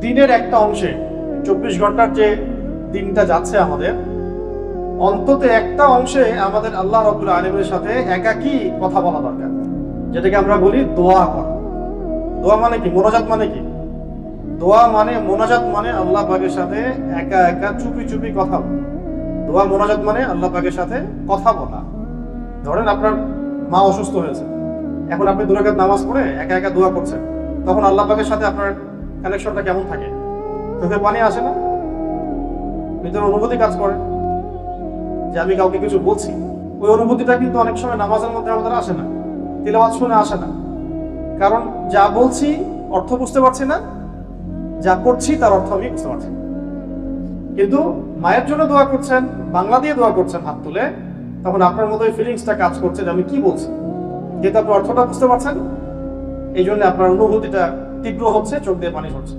দিনের একটা অংশে 24 ঘন্টার যে দিনটা যাচ্ছে আমাদের, অন্তত একটা অংশে আমাদের আল্লাহ রাব্বুল আলামিনের সাথে একাকী কথা বলা দরকার, যেটাকে আমরা বলি দোয়া করা। দোয়া মানে কি? মোনাজাত মানে কি? দোয়া মানে, মোনাজাত মানে আল্লাহ পাকের সাথে একা একা চুপি চুপি কথা বলা। দোয়া মোনাজাত মানে আল্লাহ পাকের সাথে কথা বলা। ধরেন আপনার মা অসুস্থ হয়েছে, এখন আপনি 2 রাকাত নামাজ পড়ে একা একা দোয়া করছেন, তখন আল্লাহ পাকের সাথে আপনার কানেকশনটা কেমন থাকে? চোখে পানি আসে না? ভিতরে অনুভূতি কাজ করে যে আমি কাউকে কিছু বলছি। ওই অনুভূতিটা কিন্তু অনেক সময় নামাজের মধ্যে আমাদের আসে না, তিলাওয়াত শুনে আসে না। কারণ যা বলছি অর্থ বুঝতে পারছি না, যা করছি তার অর্থ আমি বুঝতে পারছি। কিন্তু মায়ের জন্য দোয়া করছেন, বাংলা দিয়ে দোয়া করছেন হাত তুলে, তখন আপনার মতো ওই ফিলিংসটা কাজ করছে যে আমি কি বলছি, যেহেতু আপনি অর্থটা বুঝতে পারছেন, এই জন্য আপনার অনুভূতিটা তীব্র হচ্ছে, চোখ দিয়ে পানি ঝরছে।